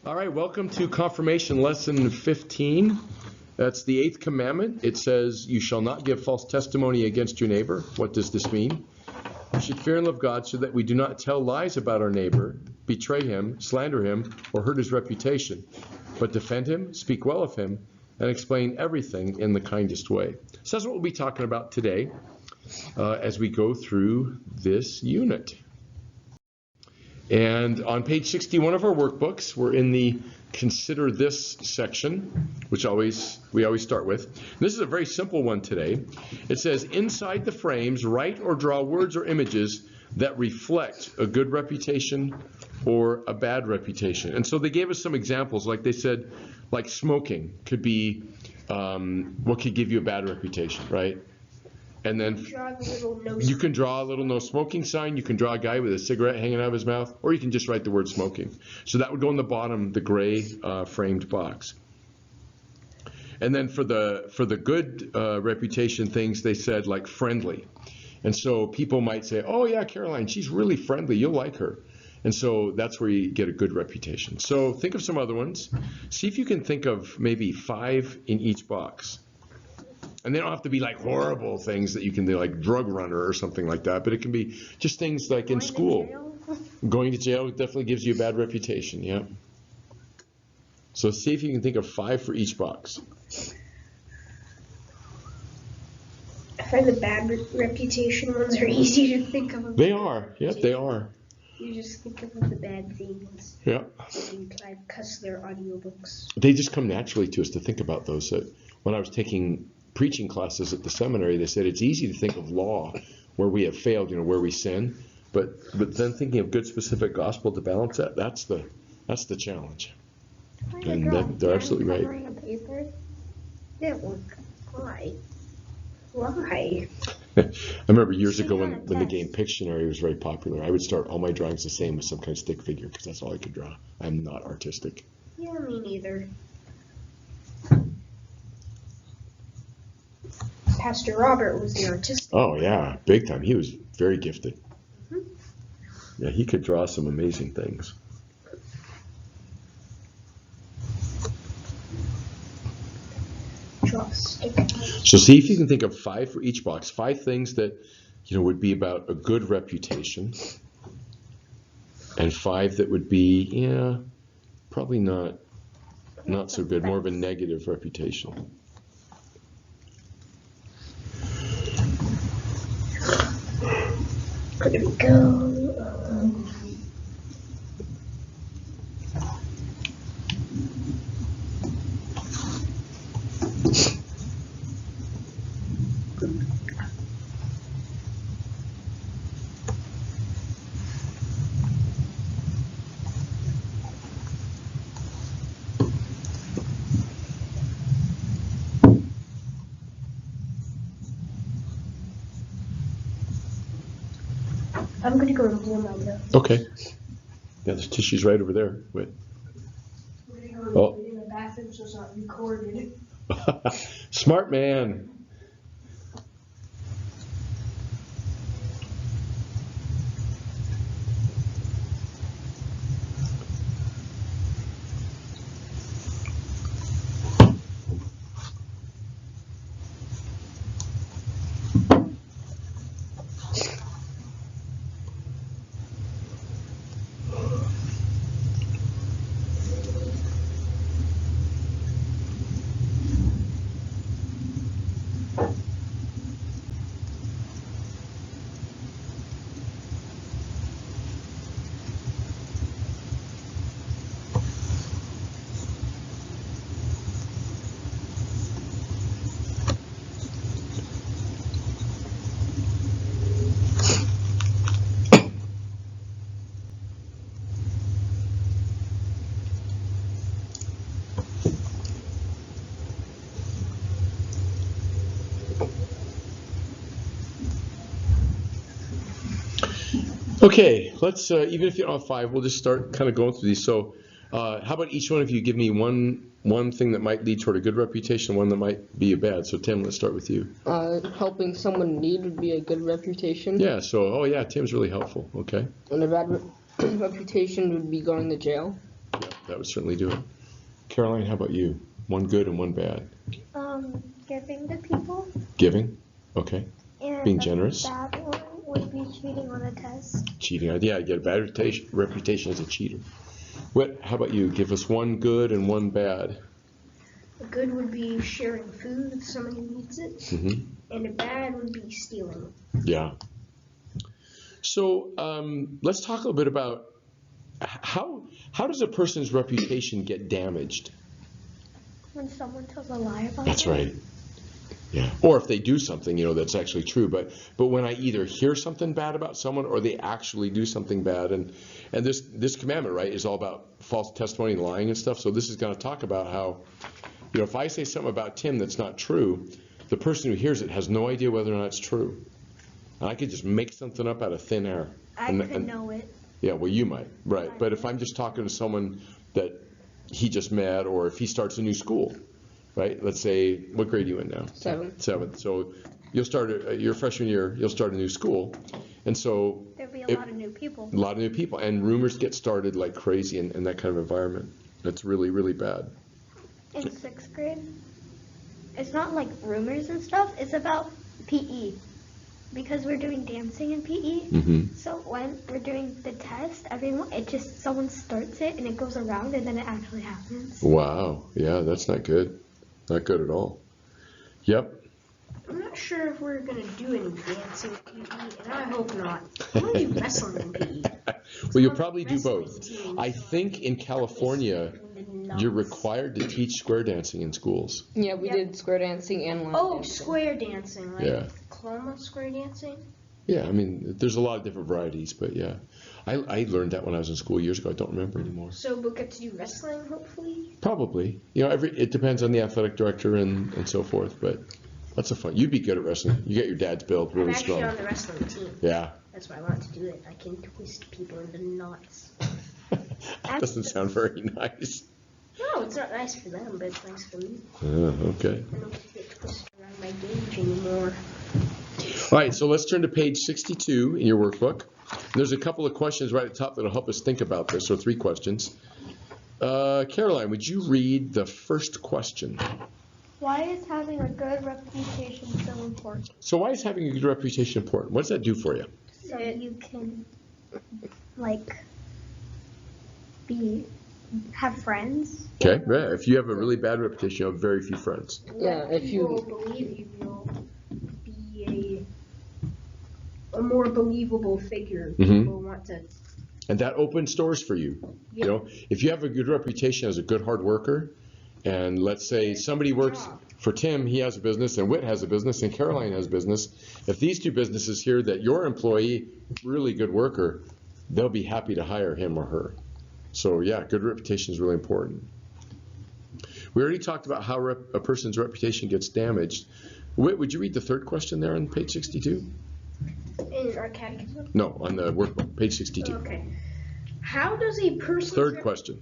All right, welcome to Confirmation Lesson 15. That's the 8th commandment. It says, you shall not give false testimony against your neighbor. What does this mean? We should fear and love God so that we do not tell lies about our neighbor, betray him, slander him, or hurt his reputation, but defend him, speak well of him, and explain everything in the kindest way. So that's what we'll be talking about today as we go through this unit. And on page 61 of our workbooks, we're in the Consider This section, which we always start with. This is a very simple one today. It says, inside the frames, write or draw words or images that reflect a good reputation or a bad reputation. And so they gave us some examples, like they said, like smoking could be what could give you a bad reputation, right? And then you can draw a little no smoking sign. You can draw a guy with a cigarette hanging out of his mouth, or you can just write the word smoking. So that would go in the bottom, the gray framed box. And then for the good reputation things, they said like friendly. And so people might say, oh yeah, Caroline, she's really friendly. You'll like her. And so that's where you get a good reputation. So think of some other ones. See if you can think of maybe 5 in each box. And they don't have to be like horrible things that you can do, like drug runner or something like that. But it can be just things like in school. Going to jail definitely gives you a bad reputation, yeah. So see if you can think of 5 for each box. I find the bad reputation ones are easy to think of. They are, yeah, they are. You just think of the bad things. Yeah. Because they're audiobooks. They just come naturally to us to think about those. When I was taking preaching classes at the seminary, they said it's easy to think of law where we have failed, where we sin, but then thinking of good specific gospel to balance that, that's the challenge. And they're absolutely right. On paper? Didn't work. Why? I remember years ago when the game Pictionary was very popular, I would start all my drawings the same with some kind of stick figure because that's all I could draw. I'm not artistic. Yeah, me neither. Pastor Robert was the artist. Oh yeah, big time. He was very gifted. Mm-hmm. Yeah, he could draw some amazing things. So see if you can think of 5 for each box. 5 things that would be about a good reputation, and 5 that would be probably not so good, more of a negative reputation. There we go. I'm going to go to Blue Mountain. Okay. Yeah, there's tissues right over there. Wait. We're going to go in the bathroom so it's not recorded. Smart man. Okay, let's, even if you don't have 5, we'll just start kind of going through these. So how about each one of you give me one thing that might lead toward a good reputation, one that might be a bad. So Tim, let's start with you. Helping someone in need would be a good reputation. Yeah, so, Tim's really helpful. Okay. And a bad reputation would be going to jail. Yeah, that would certainly do it. Caroline, how about you? One good and one bad. Giving to people. Giving? Okay. And Being the generous. bad one would be cheating on a test. Cheating. Yeah, you get a bad reputation as a cheater. What? How about you? Give us one good and one bad. A good would be sharing food with someone who needs it, Mm-hmm. and a bad would be stealing. Yeah. So let's talk a little bit about how does a person's reputation get damaged? When someone tells a lie about That's it. right. Yeah. Or if they do something, that's actually true. But when I either hear something bad about someone or they actually do something bad, and this commandment, right, is all about false testimony and lying and stuff. So this is going to talk about how, if I say something about Tim that's not true, the person who hears it has no idea whether or not it's true. And I could just make something up out of thin air. I could know it. Yeah, well, you might, right. But if I'm just talking to someone that he just met, or if he starts a new school, right? Let's say, what grade are you in now? Seventh. So you'll start your freshman year. You'll start a new school, and so There'd be a lot of new people. a lot of new people, and rumors get started like crazy in that kind of environment. That's really, really bad. In 6th grade, it's not like rumors and stuff. It's about PE. Because we're doing dancing in PE, Mm-hmm. so when we're doing the test, someone starts it and it goes around and then it actually happens. Wow. Yeah, that's not good. Not good at all. Yep. I'm not sure if we're gonna do any dancing in PE, and I hope not. I'm gonna do wrestling in PE. Well, you'll probably do both. I think in California, you're required to teach square dancing in schools. Yeah, we Yep. did square dancing and line Oh, dancing. square dancing, like Yeah. Cloma square dancing. Yeah, I mean, there's a lot of different varieties, but yeah. I learned that when I was in school years ago. I don't remember anymore. So we'll get to do wrestling, hopefully. Probably. It depends on the athletic director and so forth, but that's a fun. You'd be good at wrestling. You get your dad's build I'm really actually strong. on the wrestling team. Yeah. That's why I want to do it. I can twist people into knots. That doesn't sound very nice. No, it's not nice for them, but it's nice for me. Okay. I don't get twisted around my gauge anymore. All right, so let's turn to page 62 in your workbook. There's a couple of questions right at the top that'll help us think about this, or 3 questions. Caroline, would you read the first question? Why is having a good reputation so important? So why is having a good reputation important? What does that do for you? So you can, have friends. Okay, yeah, if you have a really bad reputation, you have very few friends. Yeah, if People you believe you, you'll be a more believable figure. Mhm. People want to. And that opens doors for you. Yeah. If you have a good reputation as a good hard worker, and let's say somebody works for Tim, he has a business, and Whit has a business, and Caroline has a business. If these 2 businesses hear that your employee, really good worker, they'll be happy to hire him or her. So yeah, good reputation is really important. We already talked about how a person's reputation gets damaged. Whit, would you read the 3rd question there on page 62? In our catechism? No, on the workbook, page 62. Okay. How does a person's 3rd question.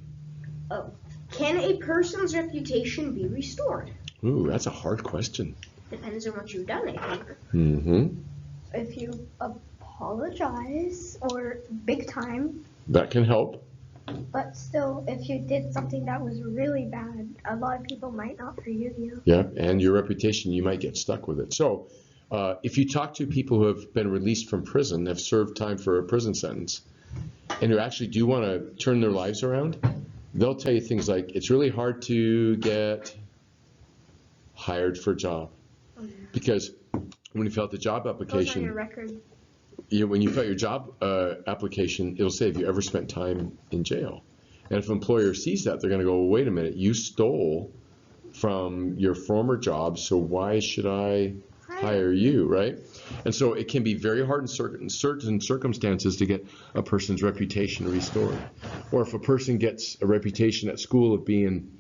Can a person's reputation be restored? Ooh, that's a hard question. Depends on what you've done, I think. Mm-hmm. If you apologize or big time, That can help. but still, if you did something that was really bad, a lot of people might not forgive you. Yeah, and your reputation, you might get stuck with it. So if you talk to people who have been released from prison, have served time for a prison sentence, and who actually do want to turn their lives around, they'll tell you things like, it's really hard to get hired for a job. Because when you fill out the job Goes on your application, record. when you fill out your job application, it'll say, have you ever spent time in jail? And if an employer sees that, they're going to go, well, wait a minute, you stole from your former job, so why should I hire you, right? And so it can be very hard in certain circumstances to get a person's reputation restored. Or if a person gets a reputation at school of being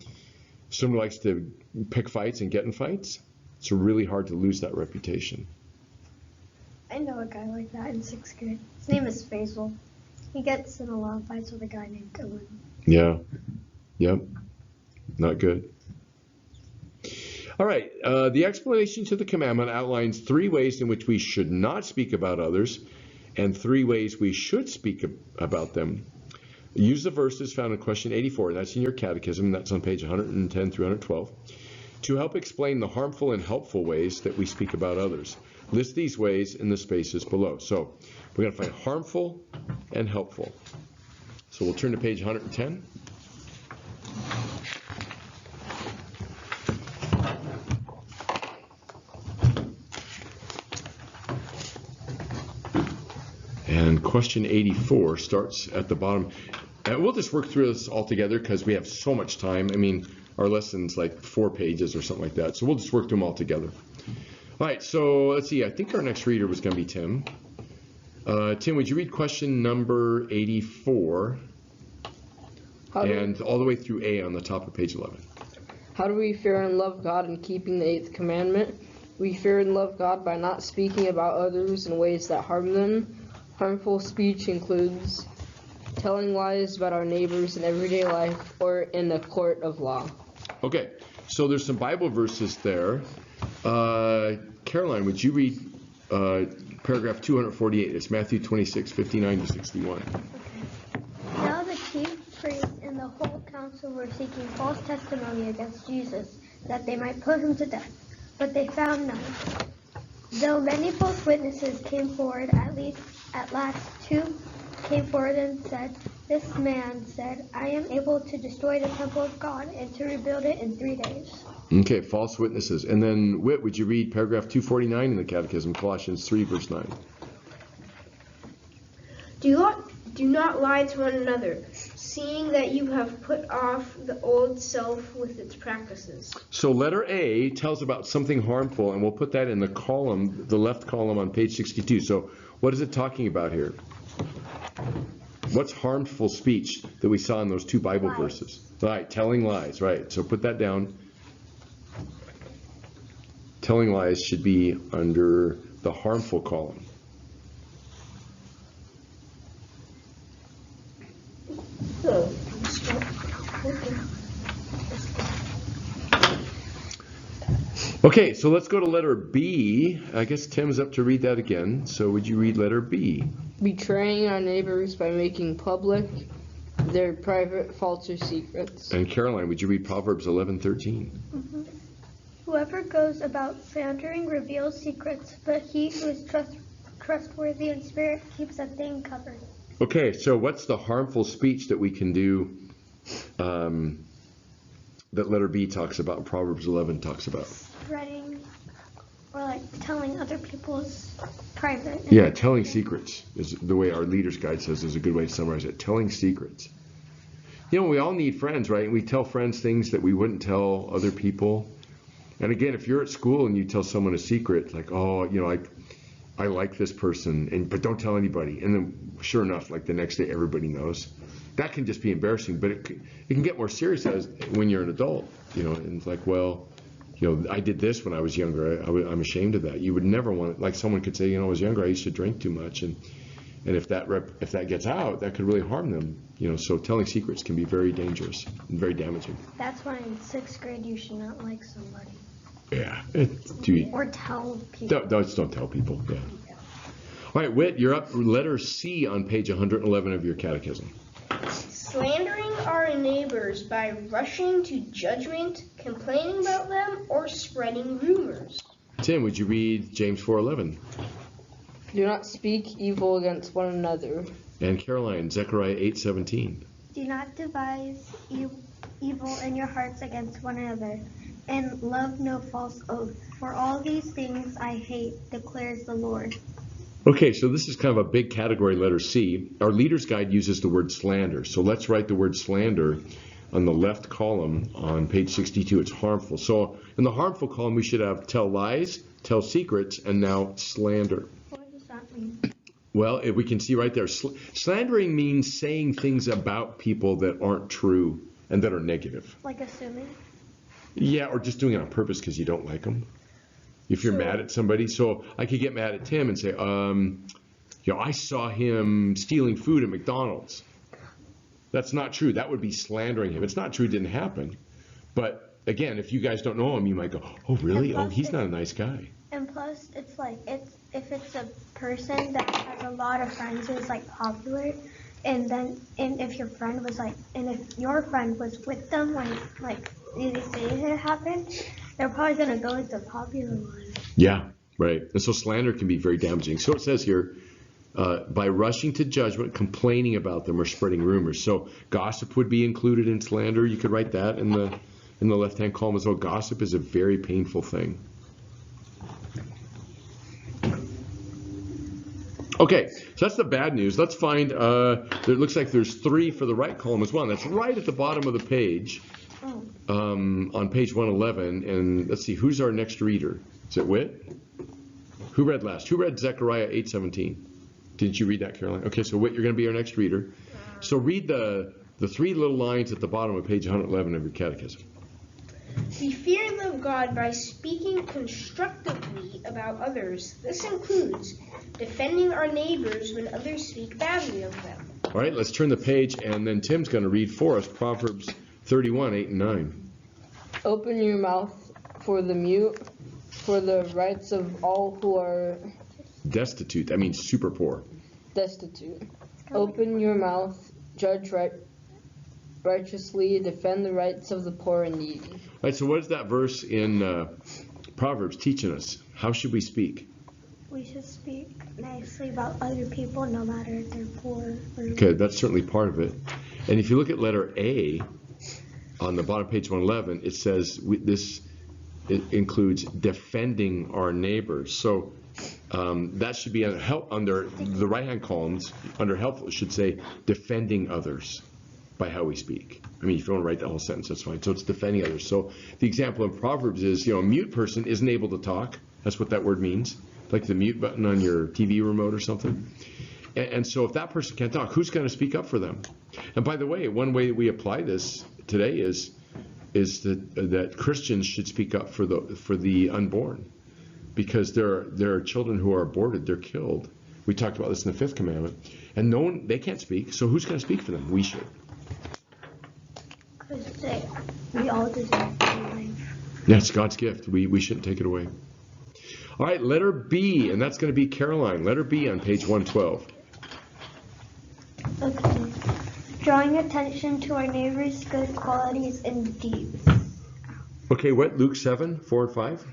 someone who likes to pick fights and get in fights, it's really hard to lose that reputation. I know a guy like that in 6th grade. His name is Faisal. He gets in a lot of fights with a guy named Dylan. Yeah. Yep. Not good. All right. The explanation to the commandment outlines 3 ways in which we should not speak about others and 3 ways we should speak about them. Use the verses found in question 84, that's in your catechism, that's on page 110 through 112, to help explain the harmful and helpful ways that we speak about others. List these ways in the spaces below. So we're going to find harmful and helpful. So we'll turn to page 110. And question 84 starts at the bottom. And we'll just work through this all together because we have so much time. I mean, our lesson's like 4 pages or something like that. So we'll just work through them all together. All right, so let's see. I think our next reader was going to be Tim. Tim, would you read question number 84 and all the way through A on the top of page 11? How do we fear and love God in keeping the 8th commandment? We fear and love God by not speaking about others in ways that harm them. Harmful speech includes telling lies about our neighbors in everyday life or in a court of law. Okay, so there's some Bible verses there. Caroline, would you read paragraph 248? It's Matthew 26, 59 to 61. Now the chief priests and the whole council were seeking false testimony against Jesus, that they might put him to death. But they found none. Though many false witnesses came forward, at last 2 came forward and said, "This man said, I am able to destroy the temple of God and to rebuild it in 3 days." Okay, false witnesses. And then, Whit, would you read paragraph 249 in the Catechism, Colossians 3, verse 9? Do not lie to one another, seeing that you have put off the old self with its practices. So letter A tells about something harmful, and we'll put that in the column, the left column on page 62. So what is it talking about here? What's harmful speech that we saw in those 2 Bible verses? Right, telling lies, right. So put that down. Telling lies should be under the harmful column. Okay, so let's go to letter B. I guess Tim's up to read that again. So would you read letter B? Betraying our neighbors by making public their private faults or secrets. And Caroline, would you read Proverbs 11:13? Mm-hmm. Whoever goes about slandering reveals secrets, but he who is trustworthy in spirit keeps a thing covered. Okay, so what's the harmful speech that we can do that letter B talks about, Proverbs 11 talks about? Spreading or like telling other people's private. Yeah, telling secrets is the way our leader's guide says is a good way to summarize it. Telling secrets. You know, we all need friends, right? We tell friends things that we wouldn't tell other people. And again, if you're at school and you tell someone a secret, like, oh, you know, I like this person, but don't tell anybody. And then sure enough, like the next day, everybody knows. That can just be embarrassing, but it can get more serious when you're an adult, you know, and it's like, well, you know, I did this when I was younger. I'm ashamed of that. You would never want it. Like someone could say, you know, I was younger, I used to drink too much. And if that gets out, that could really harm them. You know, so telling secrets can be very dangerous and very damaging. That's why in 6th grade you should not like somebody. Yeah. Or tell people. Don't tell people. Yeah. All right, Whit, you're up. Letter C on page 111 of your catechism. Slandering our neighbors by rushing to judgment, complaining about them, or spreading rumors. Tim, would you read James 4:11? Do not speak evil against one another. And Caroline, Zechariah 8:17. Do not devise evil in your hearts against one another, and love no false oath. For all these things I hate, declares the Lord. Okay, so this is kind of a big category, letter C. Our leader's guide uses the word slander. So let's write the word slander on the left column on page 62. It's harmful. So in the harmful column, we should have tell lies, tell secrets, and now slander. What does that mean? Well, if we can see right there, slandering means saying things about people that aren't true and that are negative. Like assuming? Yeah, or just doing it on purpose because you don't like them. If you're mad at somebody, so I could get mad at Tim and say, you know, I saw him stealing food at McDonald's. That's not true. That would be slandering him. It's not true. It didn't happen. But again, if you guys don't know him, you might go, oh, really? Oh, he's not a nice guy. And plus, it's like, if it's a person that has a lot of friends who's like popular, and if your friend was with them when like these things happened, they're probably gonna go with the popular one. Yeah, right. And so slander can be very damaging. So it says here, by rushing to judgment, complaining about them, or spreading rumors. So gossip would be included in slander. You could write that in the left-hand column as well. Gossip is a very painful thing. Okay, so that's the bad news. Let's find, it looks like there's 3 for the right column as well. And that's right at the bottom of the page, on page 111. And let's see, who's our next reader? Is it Whit? Who read last? Who read Zechariah 8:17? Didn't you read that, Caroline? Okay, so Whit, you're going to be our next reader. So read the 3 little lines at the bottom of page 111 of your catechism. We fear and love God by speaking constructively about others. This includes defending our neighbors when others speak badly of them. All right, let's turn the page, and then Tim's going to read for us Proverbs 31, 8 and 9. Open your mouth for the mute, for the rights of all who are Destitute, that means super poor. destitute. Open your mouth, judge righteously, defend the rights of the poor and needy. All right, so what is that verse in Proverbs teaching us? How should we speak? We should speak nicely about other people, no matter if they're poor or Okay, that's certainly part of it. And if you look at letter A on the bottom of page 111, it says it includes defending our neighbors. So that should be under the right-hand columns. Under helpful, it should say defending others by how we speak. I mean, if you want to write the whole sentence, that's fine. So it's defending others. So the example in Proverbs is, a mute person isn't able to talk. That's what that word means. Like the mute button on your TV remote or something. And so if that person can't talk, who's going to speak up for them? And by the way, one way that we apply this today is that Christians should speak up for the unborn, because there are children who are aborted, they're killed. We talked about this in the 5th commandment, and they can't speak. So who's going to speak for them? We should. because we all deserve life. Yeah, it's God's gift. We shouldn't take it away. All right, letter B, and that's going to be Caroline. Letter B on page 112. Okay. Drawing attention to our neighbor's good qualities and deeds. Okay, what? Luke 7, 4 and 5?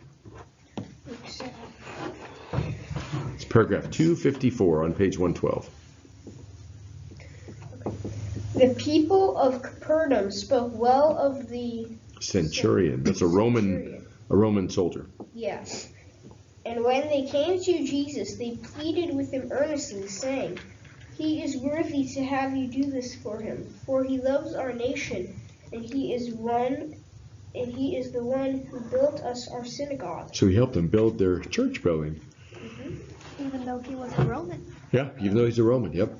It's paragraph 254 on page 112. The people of Capernaum spoke well of the Centurion. That's a Roman soldier. Yeah. And when they came to Jesus, they pleaded with him earnestly, saying, "He is worthy to have you do this for him, for he loves our nation, and he is the one who built us our synagogue." So he helped them build their church building. Even though he was a Roman. Yeah, even though he's a Roman. Yep.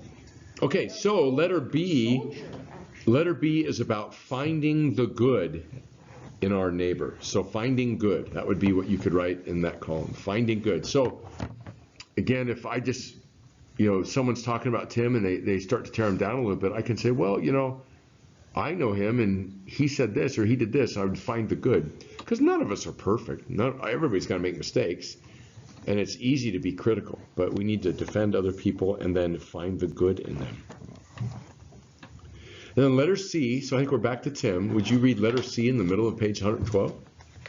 Okay, so letter B is about finding the good in our neighbor. So finding good, that would be what you could write in that column. Finding good. So again, if I just, someone's talking about Tim and they start to tear him down a little bit, I can say, well, I know him and he said this or he did this. I would find the good, because none of us are perfect. Everybody's going to make mistakes, and it's easy to be critical, but we need to defend other people and then find the good in them. And then letter C, so I think we're back to Tim. Would you read letter C in the middle of page 112?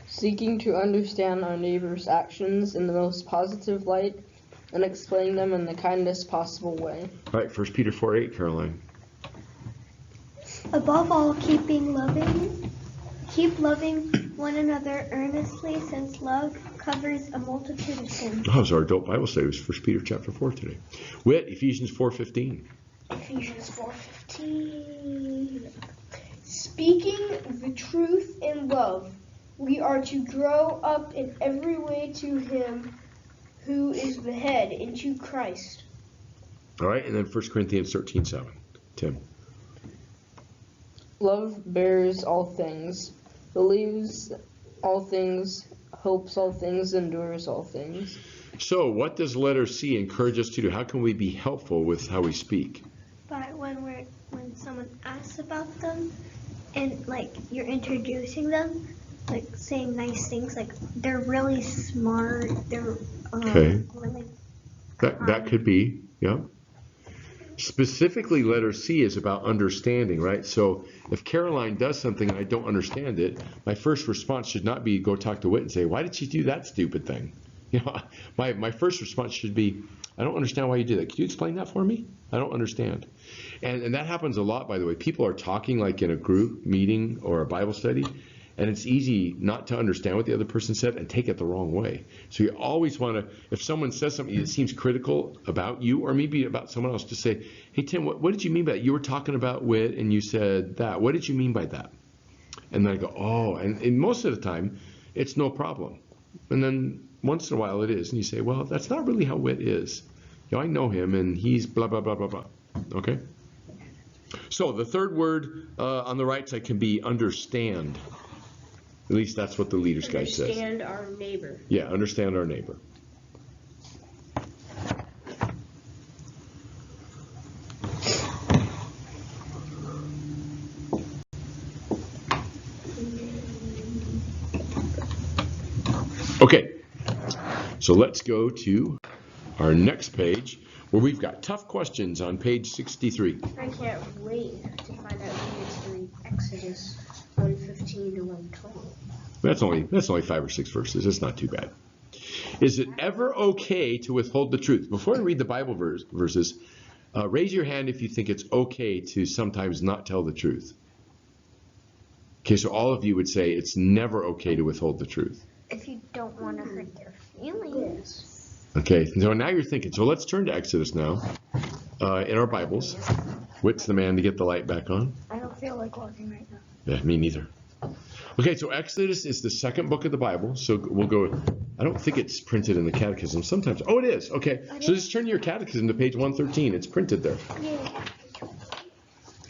Seeking to understand our neighbor's actions in the most positive light and explaining them in the kindest possible way. All right, 1 Peter 4:8, Caroline. Above all, keep loving one another earnestly, since love covers a multitude of sins. Oh, so our adult Bible study was 1 Peter chapter 4 today. Whit, Ephesians 4:15. Ephesians 4:15. Speaking the truth in love, we are to grow up in every way to him who is the head, into Christ. All right, and then 1 Corinthians 13:7. Tim. Love bears all things, believes all things, hopes all things, endures all things. So what does letter C encourage us to do? How can we be helpful with how we speak? But when someone asks about them and you're introducing them, saying nice things, they're really smart, they're Okay. really That could be, yeah. Specifically, letter C is about understanding, right? So if Caroline does something and I don't understand it, my first response should not be go talk to Whit and say, why did she do that stupid thing? You know, my first response should be, I don't understand why you did that. Could you explain that for me? I don't understand. And that happens a lot, by the way. People are talking like in a group meeting or a Bible study, and it's easy not to understand what the other person said and take it the wrong way. So you always want to, if someone says something that seems critical about you or maybe about someone else, just say, hey, Tim, what did you mean by that? You were talking about Whit and you said that. What did you mean by that? And then I go, oh, and most of the time, it's no problem. And then once in a while it is. And you say, well, that's not really how Whit is. You know, I know him and he's blah, blah, blah, blah, blah. Okay? So the third word on the right side can be understand. At least that's what the Leaders Guide says. Understand our neighbor. Yeah, understand our neighbor. Okay, so let's go to our next page where we've got tough questions on page 63. I can't wait to find out who needs to read Exodus 1:15 to 1:20. That's only 5 or 6 verses. It's not too bad. Is it ever okay to withhold the truth? Before I read the Bible verses, raise your hand if you think it's okay to sometimes not tell the truth. Okay, so all of you would say it's never okay to withhold the truth. If you don't want to hurt their feelings. Okay, so now you're thinking. So let's turn to Exodus now in our Bibles. Whit's the man to get the light back on? I don't feel like walking right now. Yeah, me neither. Okay, so Exodus is the second book of the Bible. So we'll go, I don't think it's printed in the catechism. Sometimes, oh, it is. Okay, so just turn your catechism to page 113. It's printed there. Yeah.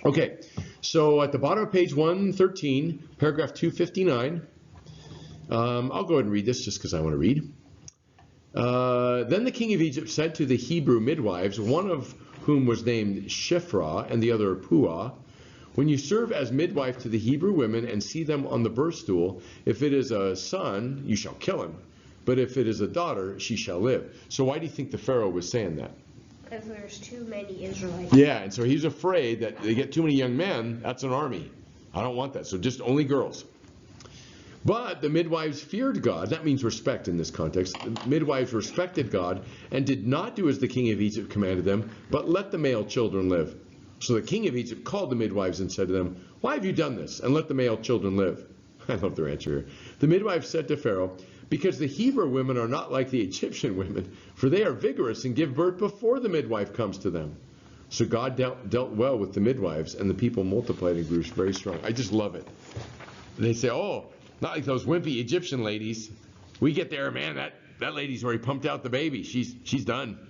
Okay, so at the bottom of page 113, paragraph 259, I'll go ahead and read this just because I want to read. Then the king of Egypt said to the Hebrew midwives, one of whom was named Shiphrah and the other Puah, when you serve as midwife to the Hebrew women and see them on the birth stool, if it is a son, you shall kill him. But if it is a daughter, she shall live. So why do you think the Pharaoh was saying that? Because there's too many Israelites. Yeah, and so he's afraid that they get too many young men, that's an army. I don't want that, so just only girls. But the midwives feared God. That means respect in this context. The midwives respected God and did not do as the king of Egypt commanded them, but let the male children live. So the king of Egypt called the midwives and said to them, why have you done this? And let the male children live. I love their answer here. The midwives said to Pharaoh, because the Hebrew women are not like the Egyptian women, for they are vigorous and give birth before the midwife comes to them. So God dealt well with the midwives, and the people multiplied and grew very strong. I just love it. And they say, oh, not like those wimpy Egyptian ladies. We get there, man, that lady's already pumped out the baby. She's done.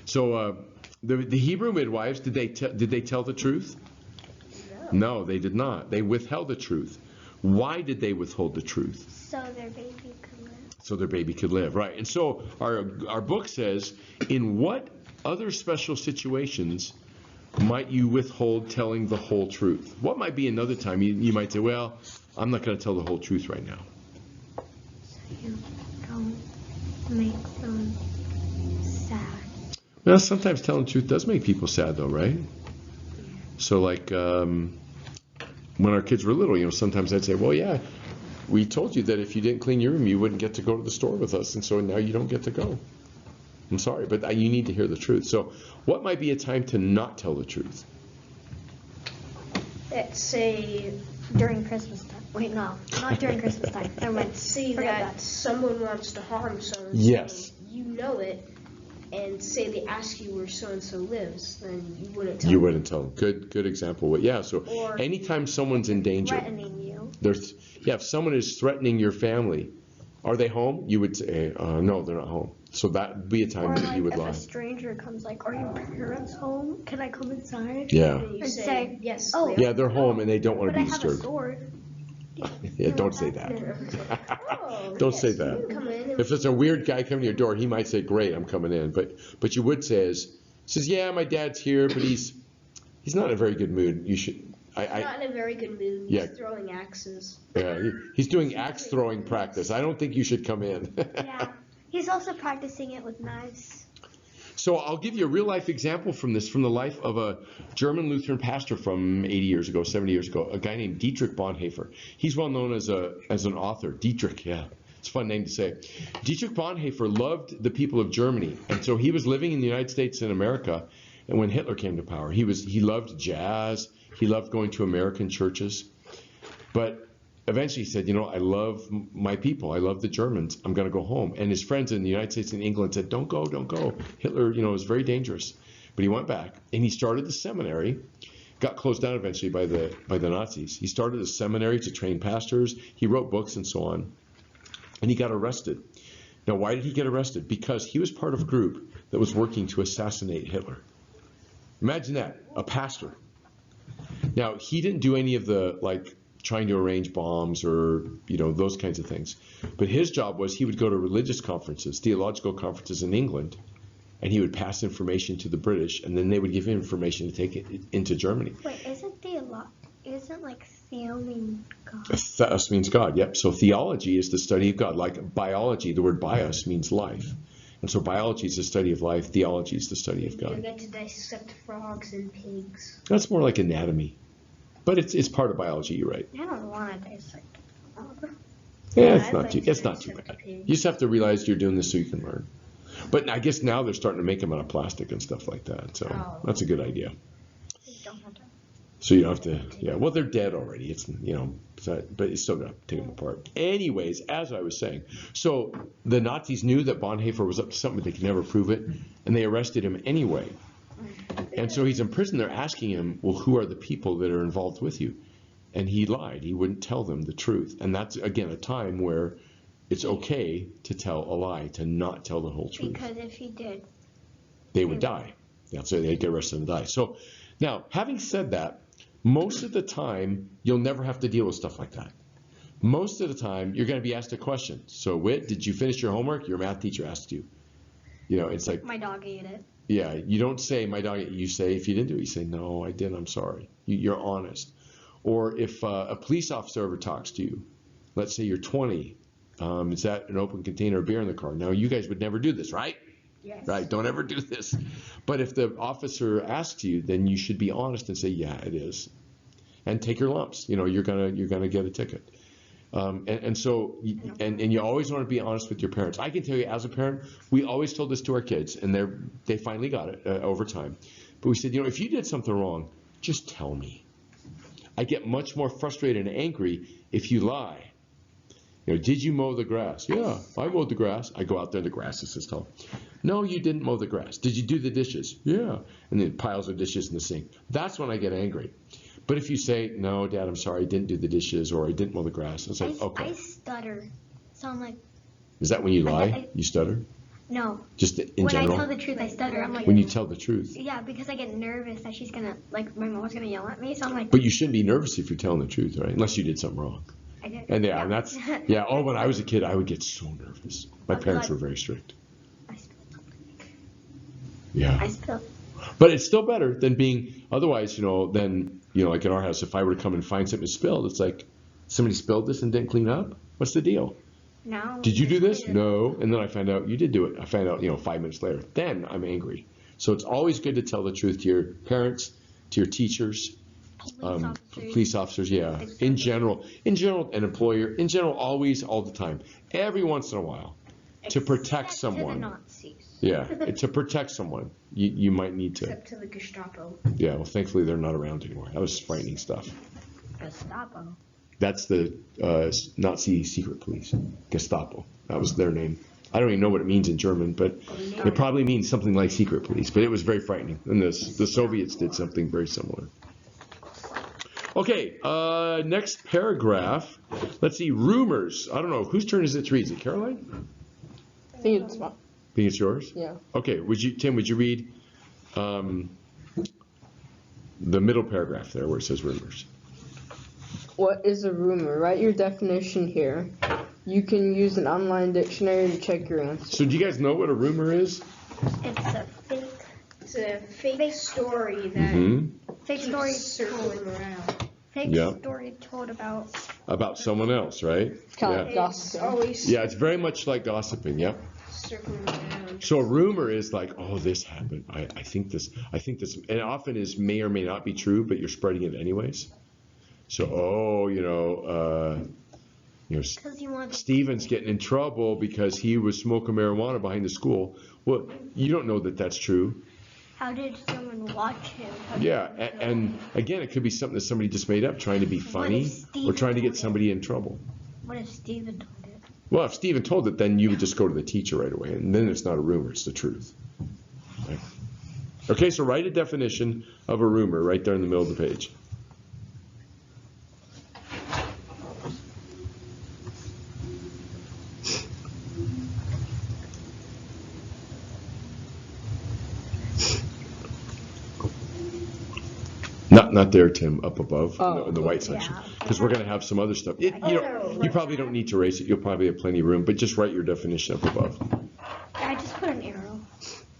So the Hebrew midwives, did they tell the truth? No, they did not. They withheld the truth. Why did they withhold the truth? So their baby could live. So their baby could live, right? And so our book says, in what other special situations might you withhold telling the whole truth? What might be another time you might say, well, I'm not going to tell the whole truth right now. So you don't make them sad. Well, sometimes telling the truth does make people sad, though, right? So, like, when our kids were little, sometimes I'd say, well, yeah, we told you that if you didn't clean your room, you wouldn't get to go to the store with us, and so now you don't get to go. I'm sorry, but you need to hear the truth. So, what might be a time to not tell the truth? Let's say, During Christmas time. Wait, no, not during Christmas time. Never mind. say Forget that someone wants to harm so-and-so. Yes. You know it, and say they ask you where so-and-so lives, then you wouldn't tell You them. wouldn't tell them. Good example. Yeah, so Or anytime someone's in danger, Threatening you. if someone is threatening your family, are they home? You would say, no, they're not home. So that would be a time Or that like you would if lie. a stranger comes, like, are your parents home? Can I come inside? Yeah. And you And say, say, yes. oh, they are. Yeah, they're home and they don't want But to I be have a disturbed. sword. Yeah, don't say that. Oh, Don't yes, say you that. can come in and If it's a weird guy coming to your door, he might say, great, I'm coming in. But you would say, yeah, my dad's here, but he's not in a very good mood. You should. not in a very good mood. He's Yeah. throwing axes. Yeah, he's doing axe throwing practice. I don't think you should come in. Yeah. He's also practicing it with knives. So I'll give you a real life example from this, from the life of a German Lutheran pastor from 80 years ago, 70 years ago, a guy named Dietrich Bonhoeffer. He's well known as an author. Dietrich, yeah. It's a fun name to say. Dietrich Bonhoeffer loved the people of Germany, and so he was living in the United States and America, and when Hitler came to power, he loved jazz, he loved going to American churches, but eventually he said, I love my people, I love the Germans, I'm going to go home. And his friends in the United States and England said, don't go. Hitler, was very dangerous. But he went back, and he started the seminary. Got closed down eventually by the Nazis. He started a seminary to train pastors. He wrote books and so on. And he got arrested. Now, why did he get arrested? Because he was part of a group that was working to assassinate Hitler. Imagine that, a pastor. Now, he didn't do any of the, trying to arrange bombs or, those kinds of things. But his job was he would go to religious conferences, theological conferences in England, and he would pass information to the British, and then they would give him information to take it into Germany. Wait, isn't theo mean God? Theos means God, yep. So theology is the study of God. Like biology, the word bios means life. And so biology is the study of life, theology is the study of You God. get to dissect frogs and pigs. That's more like anatomy. But it's part of biology, you're right. I don't want to dissect a frog. Yeah, I'd like to it's not too dissect bad. pigs. You just have to realize you're doing this so you can learn. But I guess now they're starting to make them out of plastic and stuff like that. So that's a good idea. You don't have to. So you don't have to, yeah. Well, they're dead already. It's, but you still got to take them apart. Anyways, as I was saying, so the Nazis knew that Bonhoeffer was up to something, but they could never prove it, and they arrested him anyway. And so he's in prison. They're asking him, well, who are the people that are involved with you? And he lied. He wouldn't tell them the truth. And that's, again, a time where it's okay to tell a lie, to not tell the whole truth. Because if he did, They would die. Yeah, so they'd get arrested and die. So now, having said that, most of the time, you'll never have to deal with stuff like that. Most of the time, you're going to be asked a question. So, Whit, did you finish your homework? Your math teacher asked you. It's like, my dog ate it. yeah, you don't say, my dog, you say, if you didn't do it, you say, no, I didn't, I'm sorry. You're honest. Or if a police officer ever talks to you, let's say you're 20, is that an open container of beer in the car? Now, you guys would never do this, right? Yes. Right, don't ever do this. But if the officer asks you, then you should be honest and say, yeah, it is. And take your lumps. You're gonna get a ticket. And you always want to be honest with your parents. I can tell you, as a parent, we always told this to our kids, and they finally got it over time. But we said, if you did something wrong, just tell me. I get much more frustrated and angry if you lie. Did you mow the grass? Yeah, I mowed the grass. I go out there, the grass is this tall. No, you didn't mow the grass. Did you do the dishes? Yeah. And then piles of dishes in the sink. That's when I get angry. But if you say, no, Dad, I'm sorry, I didn't do the dishes, or I didn't mow the grass, it's like, okay. I stutter. So I'm like, Is that when you lie? You stutter? no. Just in When general? I tell the truth, I stutter. I'm like, When you tell the truth. yeah, because I get nervous that she's gonna, my mom's gonna yell at me. So I'm like, But you shouldn't be nervous if you're telling the truth, right? Unless you did something wrong. I did. And and that's, when I was a kid, I would get so nervous. My parents were very strict. I spilled something. Yeah. I spilled. But it's still better than being, otherwise, then, like in our house, if I were to come and find something spilled, it's like, somebody spilled this and didn't clean it up? What's the deal? No. Did you do this? No. And then I find out you did do it. I find out, 5 minutes later. Then I'm angry. So it's always good to tell the truth to your parents, to your teachers, police officers, yeah. In general, an employer, in general, always, all the time. Every once in a while, to protect Except to the someone. Nazis. Yeah, to protect someone, you might need to. Except to the Gestapo. Yeah, well, thankfully they're not around anymore. That was frightening stuff. Gestapo. That's the Nazi secret police, Gestapo. That was their name. I don't even know what it means in German, but it probably means something like secret police. But it was very frightening, and the Soviets did something very similar. Okay, next paragraph. Let's see, rumors. I don't know, whose turn is it to read? Is it Caroline? I think it's fine. Think it's yours? Yeah. Okay, Tim, would you read the middle paragraph there where it says rumors? What is a rumor? Write your definition here. You can use an online dictionary to check your answer. So do you guys know what a rumor is? It's a fake Story that Mm-hmm. fake story circling around. fake Yeah. story told about. About someone else, right? Kind Yeah. of It's gossip. always Yeah, it's very much like gossiping, yep. circling around. So a rumor is like, oh, this happened. I think this, and it often may or may not be true, but you're spreading it anyways. So, Because you want Stephen's getting in trouble because he was smoking marijuana behind the school. Well, you don't know that that's true. How did someone watch him? Yeah, and again, it could be something that somebody just made up, trying to be funny or trying to get somebody in trouble. What if Stephen told it? Well, if Stephen told it, then you would just go to the teacher right away, and then it's not a rumor, it's the truth. Okay, so write a definition of a rumor right there in the middle of the page. Not there, Tim, up above, in the white section, because we're going to have some other stuff. You probably don't need to erase it. You'll probably have plenty of room, but just write your definition up above. I just put an arrow.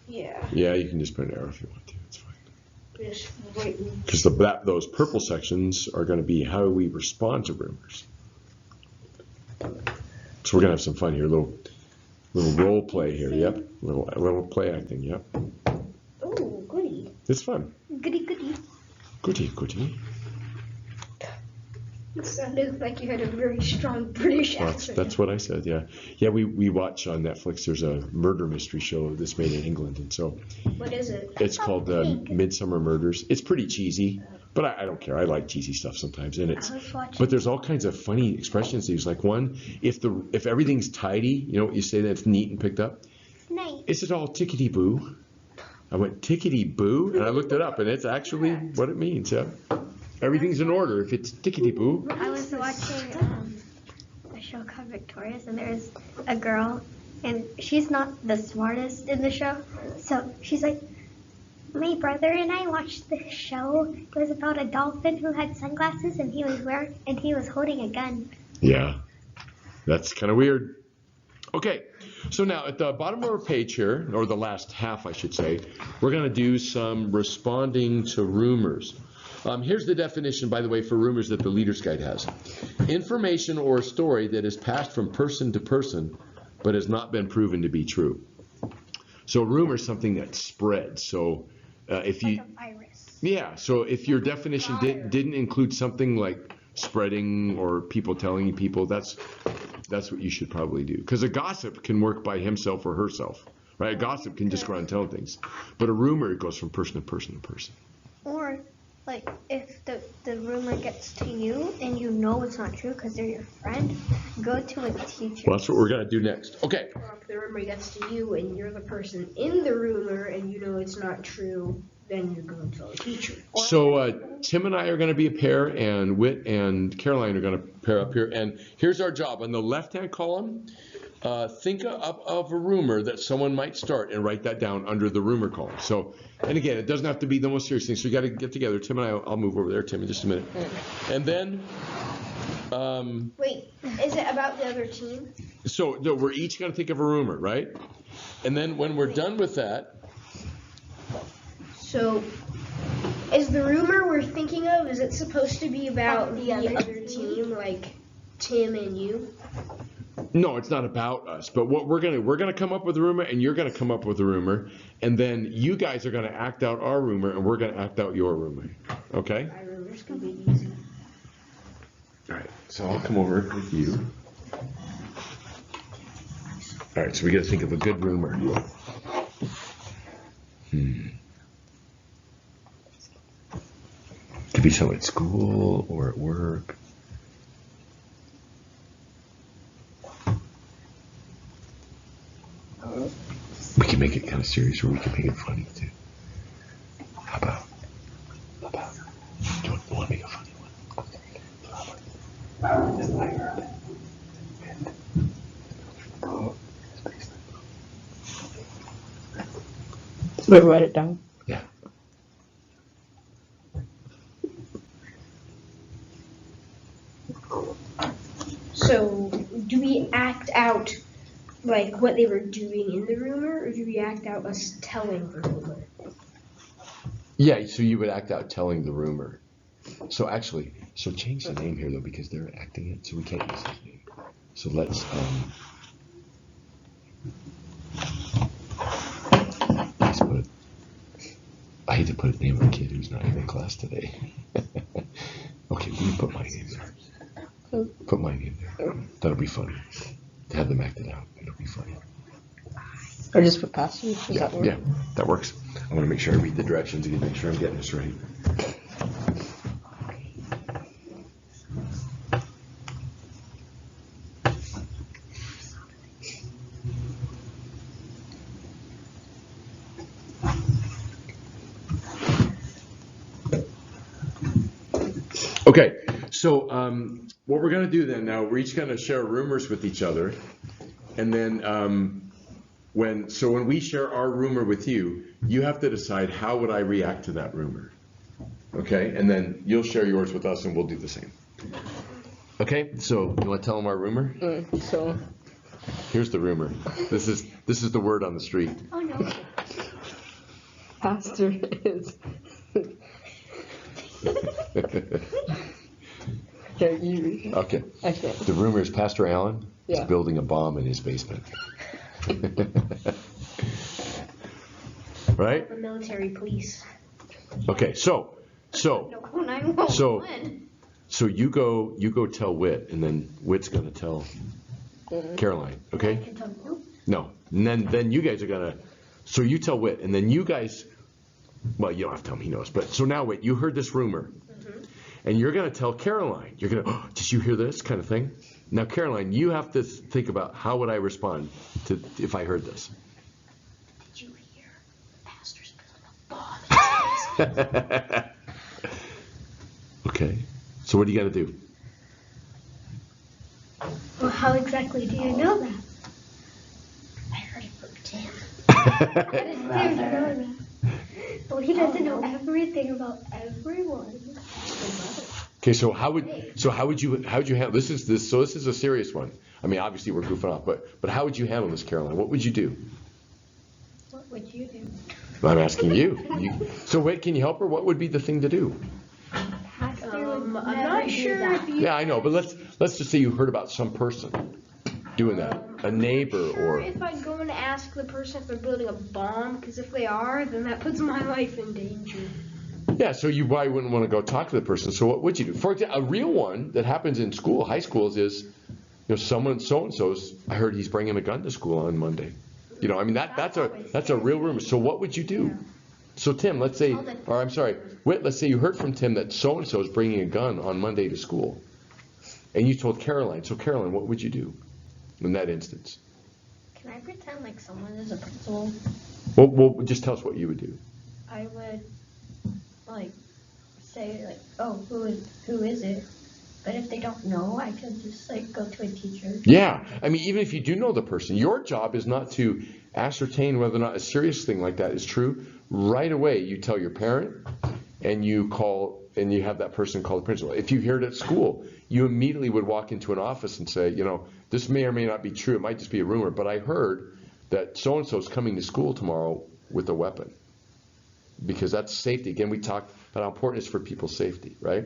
Yeah. Yeah, you can just put an arrow if you want to. It's fine. Just wait. Because those purple sections are going to be how we respond to rumors. So we're going to have some fun here. Little role play here. Yep. Little play acting. Yep. Oh, goody. It's fun. Goody goody. Goody. It sounded like you had a very strong British accent. That's what I said. Yeah. Yeah. We watch on Netflix. There's a murder mystery show that's made in England, and so What is it? it's called Midsummer Murders. It's pretty cheesy, but I don't care. I like cheesy stuff sometimes, and I was watching. but there's all kinds of funny expressions they use. Like one, if everything's tidy, you know what you say that it's neat and picked up. Nice. Is it all tickety boo? I went tickety boo, and I looked it up, and it's actually what it means. Yeah, everything's in order if it's tickety boo. I was watching a show called Victorious, and there's a girl, and she's not the smartest in the show. So she's like, my brother and I watched this show. It was about a dolphin who had sunglasses, and he was holding a gun. Yeah, that's kind of weird. Okay, so now at the bottom of our page here, or the last half, I should say, we're going to do some responding to rumors. Here's the definition, by the way, for rumors that the Leader's Guide has. Information or a story that is passed from person to person, but has not been proven to be true. So a rumor is something that spreads. So if you, Like a virus. yeah, so if your definition didn't include something like spreading or people telling people, that's what you should probably do. Because a gossip can work by himself or herself, right? A gossip can just go around telling things. But a rumor, it goes from person to person to person. Or, like, if the rumor gets to you and you know it's not true because they're your friend, go to a teacher. Well, that's what we're going to do next. Okay. Or if the rumor gets to you and you're the person in the rumor and you know it's not true, then you're going to tell a teacher. So Tim and I are going to be a pair, and Whit and Caroline are going to pair up here. And here's our job. On the left-hand column, think of a rumor that someone might start and write that down under the rumor column. So, and again, it doesn't have to be the most serious thing. So you got to get together. Tim and I'll move over there, Tim, in just a minute. And then, Wait, is it about the other team? so no, we're each going to think of a rumor, right? And then when we're done with that, So, is the rumor we're thinking of, is it supposed to be about the other team, like Tim and you? no, it's not about us. But what we're gonna come up with a rumor, and you're gonna come up with a rumor, and then you guys are gonna act out our rumor, and we're gonna act out your rumor. Okay? My rumor's going to be easy. All right. So I'll come over with you. All right. So we got to think of a good rumor. Could be something at school or at work. We can make it kind of serious, or we can make it funny too. How about? Do you want to make a funny one? Wait, write it down. Yeah. So, do we act out like what they were doing in the rumor, or do we act out us telling the rumor? Yeah, so you would act out telling the rumor. So actually, change the name here though, because they're acting it, so we can't use his name. So let's put his name on a kid who's not even in class today. Okay, will you put my name there? Put my name there. That'll be funny. Have them act it out. It'll be funny. Or just put pastor? Yeah, that works. I want to make sure I read the directions and make sure I'm getting this right. Okay, so what we're going to do then now, we're each going to share rumors with each other. And then when we share our rumor with you, you have to decide how would I react to that rumor. Okay, and then you'll share yours with us and we'll do the same. Okay, so you want to tell them our rumor? So Here's the rumor. This is the word on the street. Oh no. pastor is. Okay, you read it. Okay. I can't. The rumor is Pastor Allen is Yeah. building a bomb in his basement. Right? The military police. Okay, so No, 911. so you go tell Whit, and then Whit's gonna tell Caroline. Okay? Can tell you. No, and then you guys are gonna. So you tell Whit, and then you guys. Well, you don't have to tell him; he knows. But so now, Whit, you heard this rumor, and you're gonna tell Caroline. You're gonna, oh, did you hear this kind of thing? Now, Caroline, you have to think about how would I respond to if I heard this. Did you hear? The pastor's building a bomb. Okay. So what are you gonna do? Well, how exactly do you know that? I heard it from Tim. How does Tim know that? Well, he doesn't know everything about everyone. Okay, so how would you handle this? This is a serious one. I mean, obviously we're goofing off, but how would you handle this, Caroline? What would you do? What would you do? I'm asking you. So wait, can you help her? What would be the thing to do? Pastor would I'm never not do sure that. if you. Yeah, I know, but let's just say you heard about some person doing that, a neighbor Sure, or. if I'd go and ask the person if they're building a bomb, because if they are, then that puts my life in danger. Yeah, so you probably wouldn't want to go talk to the person. So what would you do? For example, a real one that happens in school, high schools, is someone so and so's. I heard he's bringing a gun to school on Monday. I mean that's a real rumor. So what would you do? So Tim, let's say, or I'm sorry, Whit, let's say you heard from Tim that so and so is bringing a gun on Monday to school, and you told Caroline. So Caroline, what would you do in that instance? Can I pretend like someone is a principal? Well, just tell us what you would do. I would say oh, who is it? But if they don't know, I could just go to a teacher. Yeah, I mean, even if you do know the person, your job is not to ascertain whether or not a serious thing like that is true. Right away, you tell your parent, and you have that person call the principal. If you hear it at school, you immediately would walk into an office and say, this may or may not be true. It might just be a rumor, but I heard that so and so is coming to school tomorrow with a weapon, because that's safety. Again, we talked about how important it is for people's safety, right?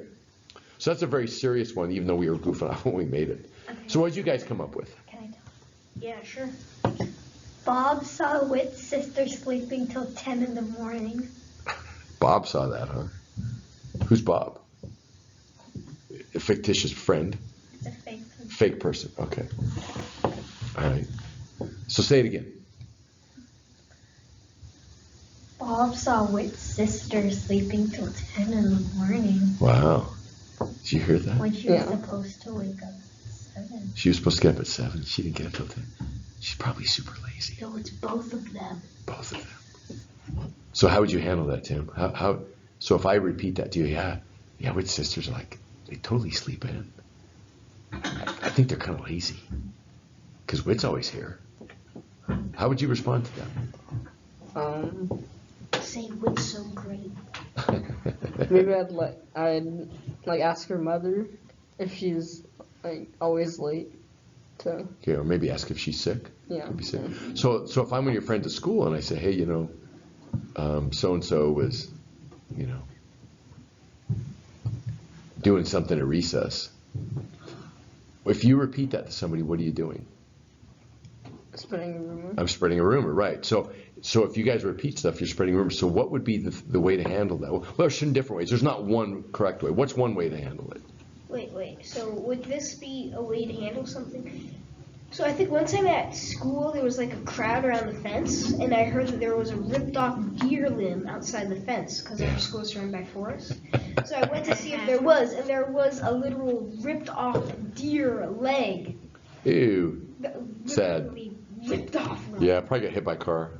So that's a very serious one, even though we were goofing off when we made it. Okay. So what did you guys come up with? Can I tell? Yeah, sure. Bob saw Whit's sister sleeping till 10 in the morning. Bob saw that, huh? Who's Bob? A fictitious friend? It's a fake person. Fake person, okay. All right. So say it again. Bob saw Whit's sister sleeping till 10 in the morning Wow. Did you hear that? when she was Yeah. supposed to wake up at 7. She was supposed to get up at 7. She didn't get up till 10. She's probably super lazy. No, it's both of them. Both of them. So how would you handle that, Tim? So if I repeat that to you, yeah, Whit's sisters are they totally sleep in. I think they're kind of lazy, because Whit's always here. How would you respond to Say what's so great. that? Maybe I'd ask her mother if she's always late. To Okay, or maybe ask if she's sick. yeah. Could be sick. So if I'm one of your friends at school and I say, hey, so and so was, doing something at recess. If you repeat that to somebody, what are you doing? Spreading a rumor. I'm spreading a rumor, right? So if you guys repeat stuff, you're spreading rumors. So what would be the way to handle that? Well, there's some different ways. There's not one correct way. What's one way to handle it? Wait. So would this be a way to handle something? So I think one time at school there was like a crowd around the fence, and I heard that there was a ripped off deer limb outside the fence because our school is surrounded by forest. So I went to see if there was, and there was a literal ripped off deer leg. Ew. Sad. Literally ripped off. Yeah, probably got hit by a car.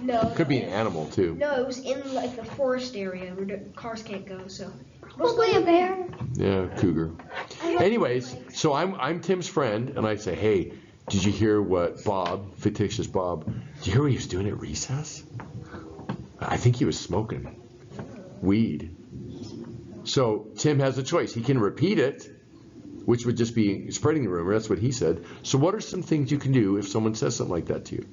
No. Could be an animal too. No, it was in like the forest area where the cars can't go. So. Probably a bear. Yeah, cougar. Anyways, so I'm Tim's friend, and I say, hey, did you hear what Bob, fictitious Bob, did you hear what he was doing at recess? I think he was smoking weed. So Tim has a choice. He can repeat it, which would just be spreading the rumor. That's what he said. So what are some things you can do if someone says something like that to you?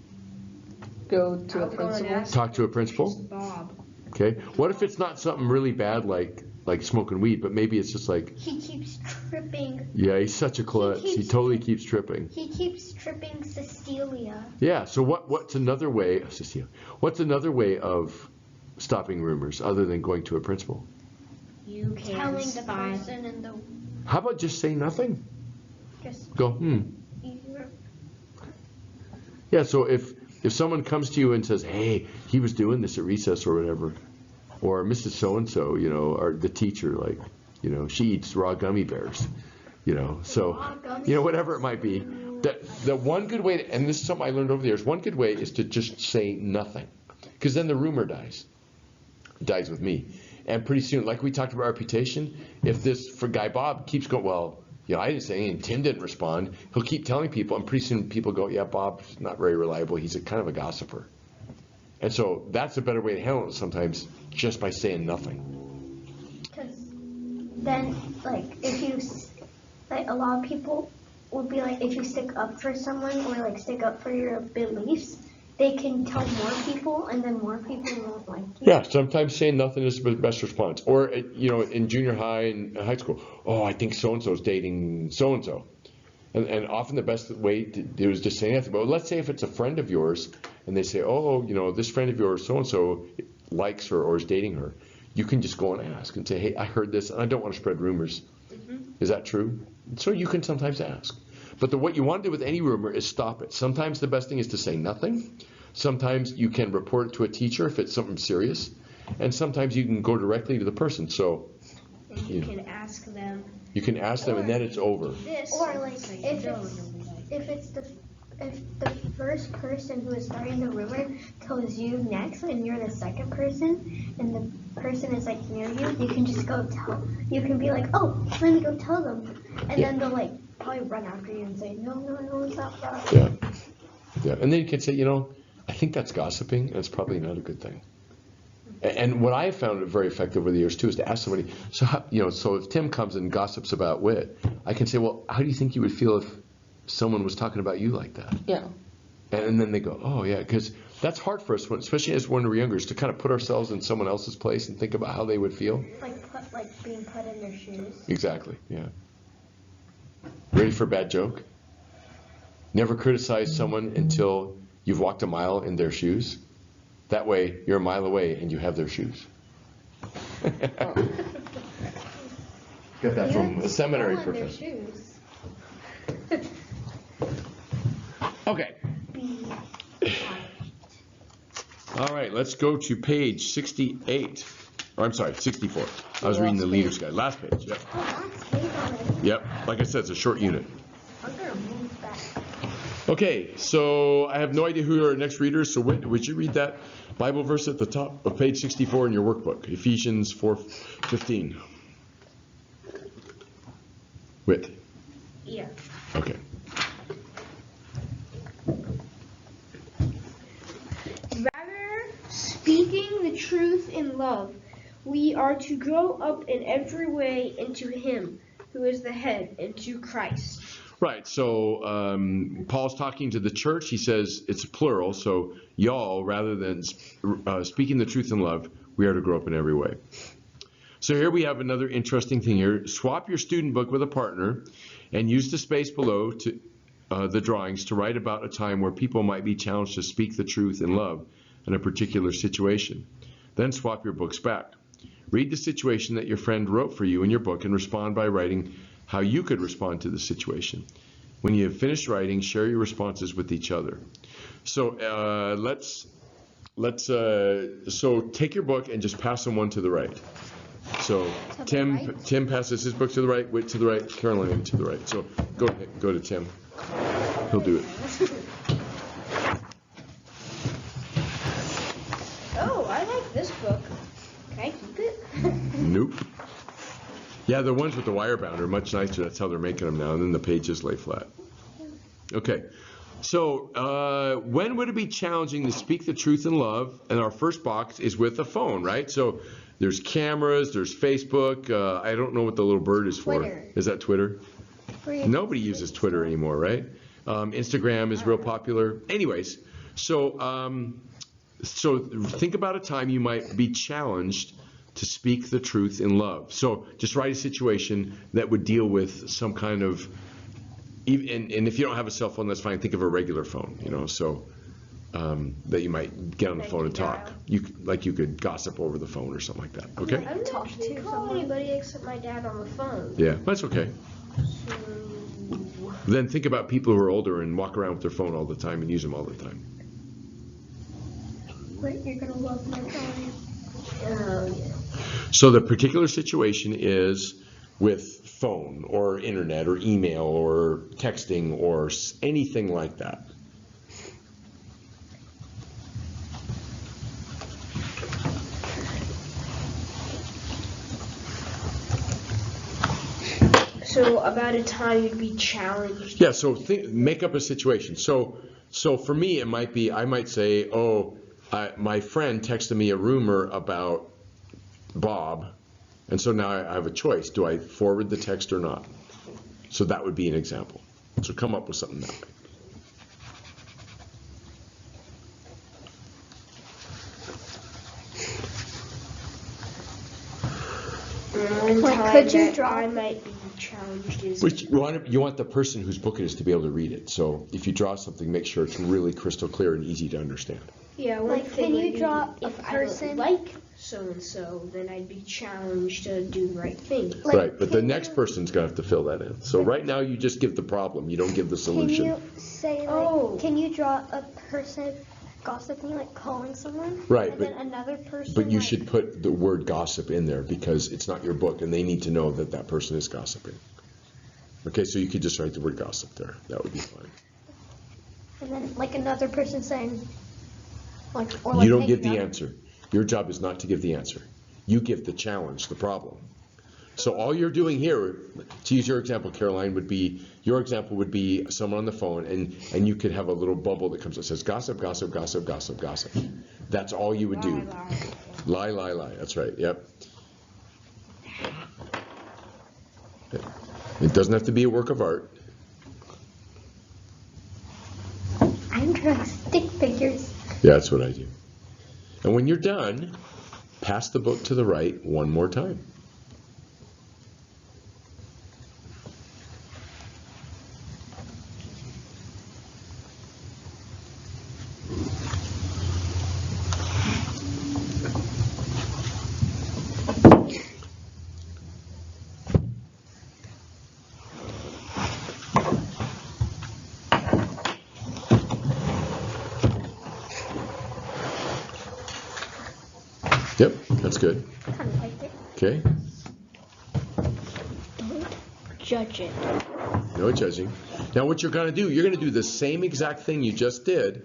Go to a I'll go and principal. ask Talk to a principal? Bob. Okay. What if it's not something really bad like smoking weed, but maybe it's just like, He keeps tripping. yeah, he's such a klutz. He totally keeps tripping. He keeps tripping Cecilia. Yeah. So what's another way? Cecilia, what's another way of stopping rumors other than going to a principal? You can Telling the spy. person in the How about just say nothing? just Go, Yeah. So if someone comes to you and says, hey, he was doing this at recess or whatever, or Mrs. So-and-so, or the teacher, like, she eats raw gummy bears, so, whatever it might be. The one good way, and this is something I learned over the years, one good way is to just say nothing, because then the rumor dies. It dies with me. And pretty soon, like we talked about reputation, if this for Guy Bob keeps going, well, I didn't say anything, Tim didn't respond, he'll keep telling people, and pretty soon people go, yeah, Bob's not very reliable, he's kind of a gossiper. And so that's a better way to handle it sometimes, just by saying nothing. Because then, if you, a lot of people would be like, if you stick up for someone or stick up for your beliefs, they can tell more people, and then more people won't like you. Yeah, sometimes saying nothing is the best response. Or, in junior high and high school, oh, I think so-and-so's dating so-and-so. And often the best way to do is just say nothing. But let's say if it's a friend of yours, and they say, oh, this friend of yours, so-and-so, likes her or is dating her. You can just go and ask and say, hey, I heard this, and I don't want to spread rumors. Is that true? So you can sometimes ask. But what you want to do with any rumor is stop it. Sometimes the best thing is to say nothing. Sometimes you can report it to a teacher if it's something serious. And sometimes you can go directly to the person. So And you can ask them. you can ask them, and then it's over. This. Or say if no, it's if the first person who is starting the rumor tells you next, and you're the second person, and the person is near you, you can just go tell. You can be like, oh, let me go tell them, and then they'll probably run after you and say, no, it's not that. Yeah. And then you can say, I think that's gossiping, and it's probably not a good thing. And what I have found very effective over the years too is to ask somebody. So if Tim comes and gossips about Whit, I can say, well, how do you think you would feel if someone was talking about you like that? Yeah. And then they go, oh yeah, because that's hard for us, especially as when we're younger, is to kind of put ourselves in someone else's place and think about how they would feel. Being put in their shoes. Exactly. Yeah. Ready for a bad joke? Never criticize someone until you've walked a mile in their shoes. That way, you're a mile away and you have their shoes. Got that from a seminary professor. Okay. All right, let's go to page 68. Or I'm sorry, 64. I was reading the leader's guide. Last page. Yep. Oh, that's cake already. Yep. Like I said, it's a short unit. I'm gonna move back. Okay, so I have no idea who our next reader is, so would you read that Bible verse at the top of page 64 in your workbook, Ephesians 4:15. Whit. Yeah. Okay. Rather, speaking the truth in love, we are to grow up in every way into Him who is the head, into Christ. Right, so Paul's talking to the church. He says it's plural, so y'all, rather than speaking the truth in love, we are to grow up in every way. So here we have another interesting thing here. Swap your student book with a partner and use the space below the drawings to write about a time where people might be challenged to speak the truth in love in a particular situation. Then swap your books back. Read the situation that your friend wrote for you in your book and respond by writing how you could respond to the situation. When you have finished writing, share your responses with each other. So so take your book and just pass them one to the right. So Tim passes his book to the right, Whit to the right, Caroline to the right. So go to Tim. He'll do it. Oh, I like this book. Can I keep it? Nope. Yeah, the ones with the wire bound are much nicer. That's how they're making them now. And then the pages lay flat. Okay. So when would it be challenging to speak the truth in love? And our first box is with a phone, right? So there's cameras, there's Facebook. I don't know what the little bird is for. Twitter. Is that Twitter? Nobody uses Twitter anymore, right? Instagram is real popular. Anyways, so think about a time you might be challenged to speak the truth in love. So just write a situation that would deal with some kind of, and if you don't have a cell phone, that's fine. Think of a regular phone, so that you might get on the phone and talk. You could gossip over the phone or something like that. Okay? I don't talk to call anybody except my dad on the phone. Yeah, that's okay. So, Then think about people who are older and walk around with their phone all the time and use them all the time. Wait, you're gonna love my drawing. oh yeah. So the particular situation is with phone or internet or email or texting or anything like that. So about a time you'd be challenged. Yeah, so make up a situation. So for me, it might be, I might say, my friend texted me a rumor about Bob, and so now I have a choice. Do I forward the text or not? So that would be an example. So come up with something that way. One Like, time could you that draw- I might be challenged is Which you want the person whose book it is to be able to read it. So if you draw something, make sure it's really crystal clear and easy to understand. yeah. One Like, thing can you would be draw a if person- I don't like so and so, then I'd be challenged to do the right thing. Like, Right, but the can next you- person's gonna have to fill that in. So right now you just give the problem, you don't give the Can solution. you say, like, Oh. can you draw a person gossiping, like calling someone? Right, And but- then another person. But you like- should put the word gossip in there because it's not your book and they need to know that that person is gossiping. Okay, so you could just write the word gossip there. That would be fine. And then, like, another person saying, like, or like You don't hanging give the up. answer. Your job is not to give the answer. You give the challenge, the problem. So all you're doing here, to use your example, Caroline, your example would be someone on the phone and you could have a little bubble that comes that says gossip, gossip, gossip, gossip, gossip. That's all you would do. Lie, lie, lie. That's right. Yep. It doesn't have to be a work of art. I'm drawing stick figures. Yeah, that's what I do. And when you're done, pass the book to the right one more time. Yep, that's good. Kind of like it. Okay, Judge it. no judging. Now what you're going to do, you're going to do the same exact thing you just did,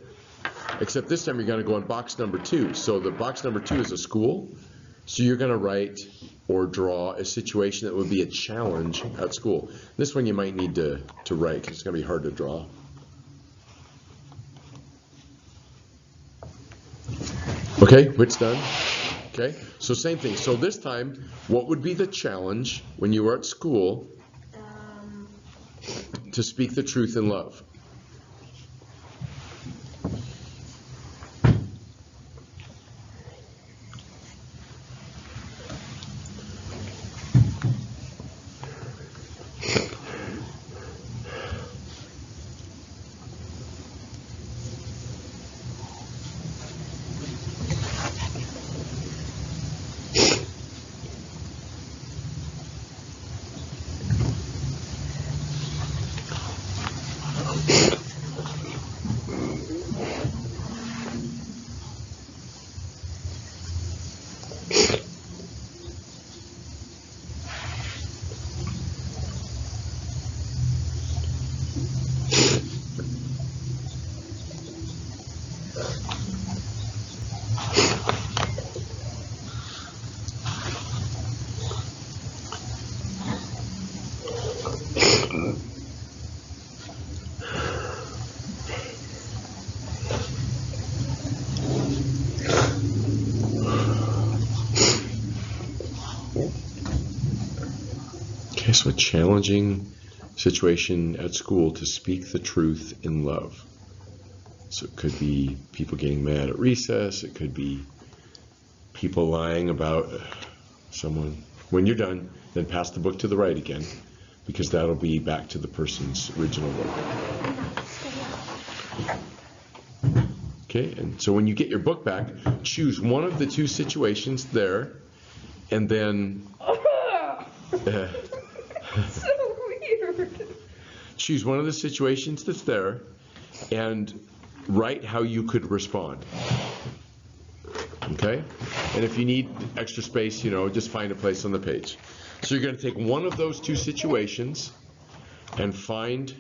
except this time you're going to go on box number 2. So the box number 2 is a school. So you're going to write or draw a situation that would be a challenge at school. This one you might need to write because it's going to be hard to draw. Okay, Whit's done. Okay, so same thing. So this time, what would be the challenge when you were at school to speak the truth in love? guess what? Challenging situation at school to speak the truth in love. So it could be people getting mad at recess. It could be people lying about someone. When you're done, then pass the book to the right again, because that'll be back to the person's original work. Okay, and so when you get your book back, choose one of the two situations there, and then So weird. choose one of the situations that's there, and write how you could respond. Okay? And if you need extra space, just find a place on the page. So you're going to take one of those two situations and find,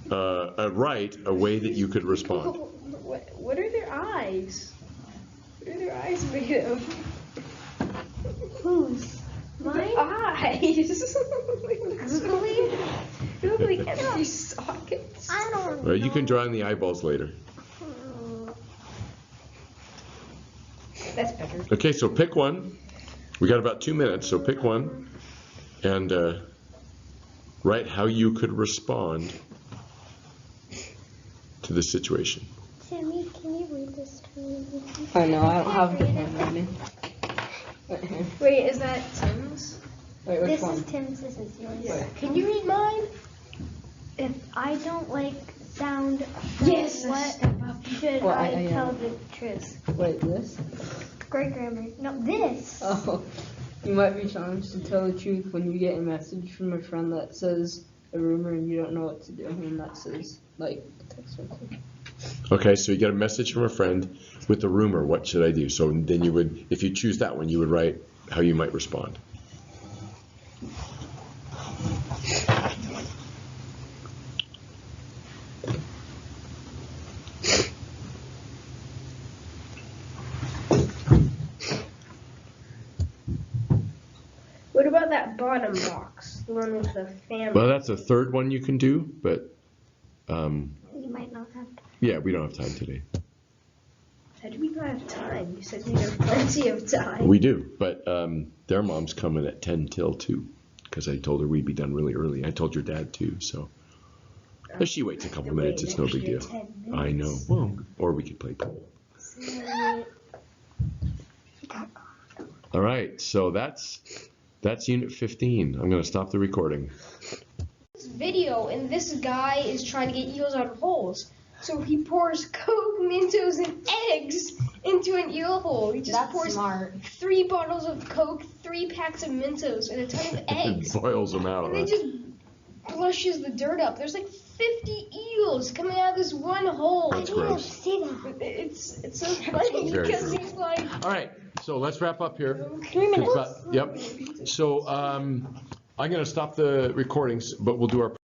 write a way that you could respond. What are their eyes? What are their eyes made of? Whose? Mine? Eyes. Googly? They look like empty sockets. I don't know. Well, you can draw in the eyeballs later. That's better. Okay, so pick one. We got about 2 minutes, so pick one and write how you could respond to the situation. Timmy, can you read this to me? I know, I don't have the handwriting. Right here. Wait, is that Tim's? Wait, which This one? is Tim's, this is yours. Yeah. Can you read mine? If I don't like sound, Yes, what step up. should Well, I I tell the truth? Wait, this? Great grammar. No, this. Oh, you might be challenged to tell the truth when you get a message from a friend that says a rumor and you don't know what to do, and that says, like, text message. Okay, so you get a message from a friend with a rumor. What should I do? So then you would, if you choose that one, you would write how you might respond. What about that bottom box? The one with the family. Well, that's a third one you can do, but You might not have to. yeah, we don't have time today. How do we not have time? You said we have plenty of time. We do, but their mom's coming at 10 till 2 because I told her we'd be done really early. I told your dad too, so if she waits a couple minutes, it's no big deal. I know. Well, or we could play pool. All right, so that's unit 15. I'm going to stop the recording. This video, and this guy is trying to get eels out of holes. So he pours Coke, Mentos, and eggs into an eel hole. He just pours smart. 3 bottles of Coke, 3 packs of Mentos, and a ton of eggs. Boils them out. And then just flushes the dirt up. There's like 50 eels coming out of this one hole. That's gross. See that? It's so funny Very because true. he's like, All right, so let's wrap up here. 3 minutes. Yep. So I'm going to stop the recordings, but we'll do our